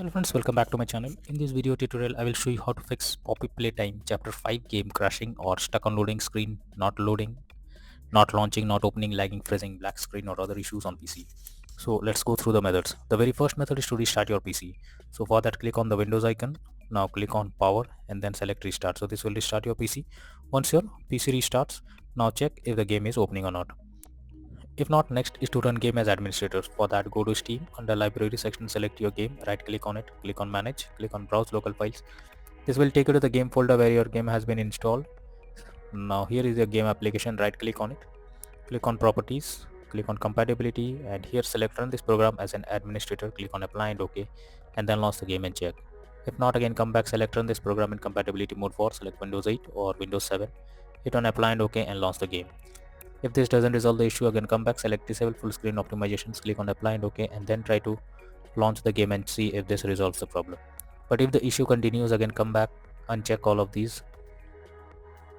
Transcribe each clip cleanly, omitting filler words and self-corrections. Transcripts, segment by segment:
Hello friends, welcome back to my channel. In this video tutorial, I will show you how to fix Poppy Playtime Chapter 5 game crashing or stuck on loading screen, not loading, not launching, not opening, lagging, freezing, black screen or other issues on PC. So let's go through the methods. The very first method is to restart your PC. So for that, click on the Windows icon. Now click on power and then select restart. So this will restart your PC. Once your PC restarts, now check if the game is opening or not. If not, next is to run game as administrator. For that, go to Steam, under library section, select your game, right click on it, click on manage, click on browse local files. This will take you to the game folder where your game has been installed. Now here is your game application, right click on it, click on properties, click on compatibility, and here select run this program as an administrator, click on apply and OK, and then launch the game and check. If not, again come back, select run this program in compatibility mode for select Windows 8 or Windows 7, hit on apply and OK and launch the game. If this doesn't resolve the issue, again come back, select disable full screen optimizations, click on apply and OK, and then try to launch the game and see if this resolves the problem. But if the issue continues, again come back, uncheck all of these,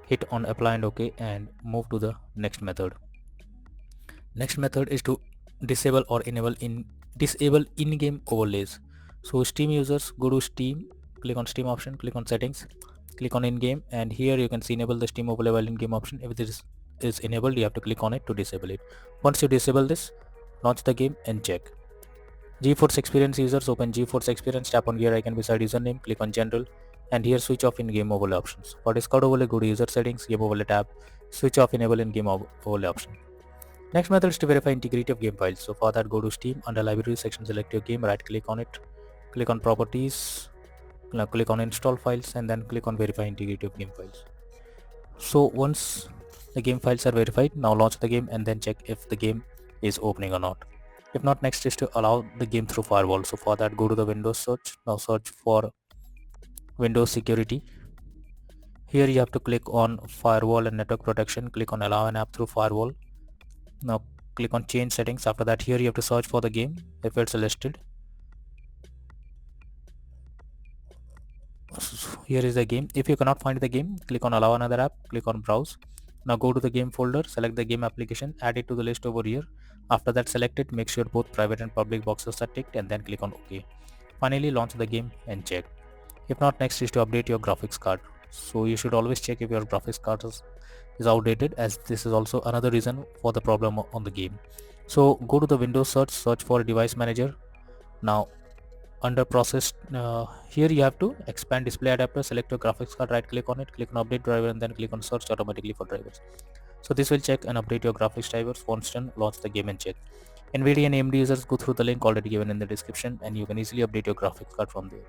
hit on apply and OK, and move to the next method. Next method is to disable or enable in-game overlays. So Steam users, go to Steam, click on Steam option, click on settings, click on in-game, and here you can see enable the Steam overlay while in-game option. If this is enabled, you have to click on it to disable it. Once you disable this, launch the game and check. GeForce Experience users, open GeForce Experience, tap on gear icon beside username, click on general, and here switch off in-game overlay options. For Discord overlay, go to user settings, game overlay tab, switch off enable in-game overlay option. Next method is to verify integrity of game files. So for that, go to Steam, under library section, select your game, right click on it, click on properties, now click on install files, and then click on verify integrity of game files. So once the game files are verified, now launch the game and then check if the game is opening or not. If not, next is to allow the game through firewall. So for that, go to the Windows search, now search for Windows security. Here you have to click on firewall and network protection, click on allow an app through firewall. Now click on change settings. After that, here you have to search for the game if it's listed. Here is the game. If you cannot find the game, click on allow another app, click on browse. Now go to the game folder, select the game application, add it to the list over here. After that, select it, make sure both private and public boxes are ticked, and then click on OK. Finally, launch the game and check. If not, next is to update your graphics card. So you should always check if your graphics card is outdated, as this is also another reason for the problem on the game. So go to the Windows search for device manager. Now under process, here you have to expand display adapter, select your graphics card, right click on it, click on update driver, and then click on search automatically for drivers. So this will check and update your graphics drivers. Once done, launch the game and check. NVIDIA and AMD users, go through the link already given in the description, and you can easily update your graphics card from there.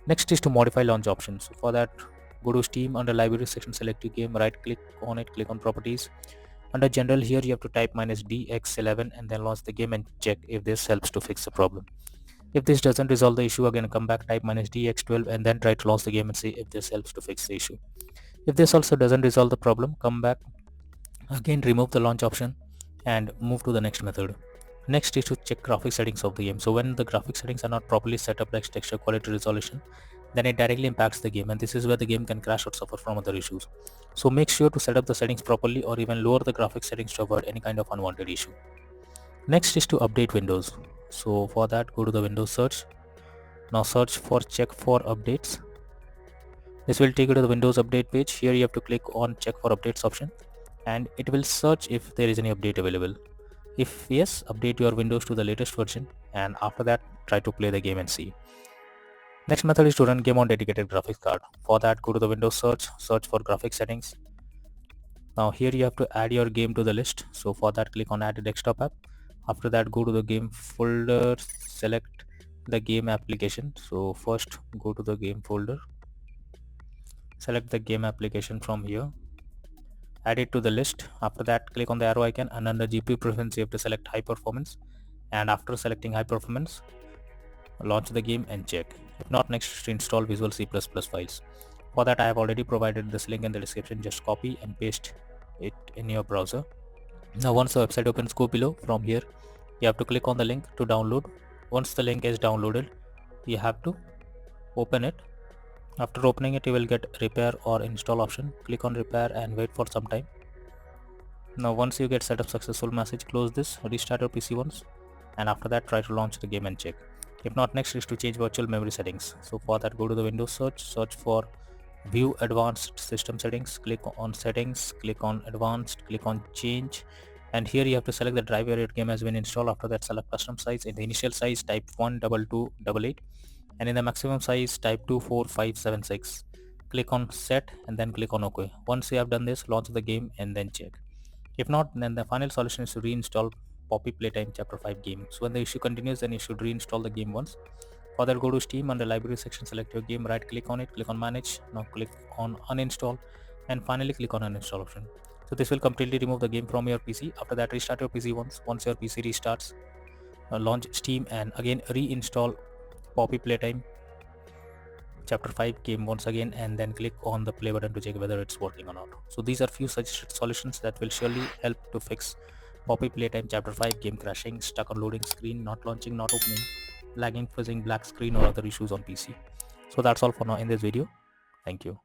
Next is to modify launch options. So for that, go to Steam, under library section, select your game, right click on it, click on properties. Under general, here you have to type -DX11 and then launch the game and check if this helps to fix the problem. If this doesn't resolve the issue, again come back, type -DX12 and then try to launch the game and see if this helps to fix the issue. If this also doesn't resolve the problem, come back, again remove the launch option and move to the next method. Next is to check graphic settings of the game. So when the graphic settings are not properly set up, like texture quality, resolution, then it directly impacts the game, and this is where the game can crash or suffer from other issues. So make sure to set up the settings properly or even lower the graphic settings to avoid any kind of unwanted issue. Next is to update Windows. So for that, go to the Windows search. Now search for check for updates. This will take you to the Windows update page. Here you have to click on check for updates option, and it will search if there is any update available. If yes, update your Windows to the latest version, and after that try to play the game and see. Next method is to run game on dedicated graphics card. For that, go to the Windows search for graphics settings. Now here you have to add your game to the list. So for that, click on add a desktop app. After that, go to the game folder, select the game application. So first go to the game folder, select the game application from here, add it to the list. After that, click on the arrow icon, and under GPU preference you have to select high performance, and after selecting high performance, launch the game and check. If not, next is to install Visual C++ files. For that, I have already provided this link in the description. Just copy and paste it in your browser. Now once the website opens, go below. From here you have to click on the link to download. Once the link is downloaded, you have to open it. After opening it, you will get repair or install option. Click on repair and wait for some time. Now once you get setup successful message, close this, restart your PC once, and after that try to launch the game and check. If not, next is to change virtual memory settings. So for that, go to the Windows search for View Advanced System Settings, click on Settings, click on Advanced, click on Change, and here you have to select the drive where your game has been installed. After that, select custom size. In the initial size, type 12288, and in the maximum size, type 24576. Click on Set and then click on OK. Once you have done this, launch the game and then check. If not, then the final solution is to reinstall Poppy Playtime Chapter 5 game. So when the issue continues, then you should reinstall the game once. Further, go to Steam, under library section, select your game, right click on it, click on manage, now click on uninstall, and finally click on uninstall option. So this will completely remove the game from your PC. After that, restart your PC once your PC restarts, launch Steam and again reinstall Poppy Playtime Chapter 5 game once again, and then click on the play button to check whether it's working or not. So these are few such solutions that will surely help to fix Poppy Playtime Chapter 5 game crashing, stuck on loading screen, not launching, not opening, lagging, freezing, black screen, or other issues on PC. So that's all for now in this video. Thank you.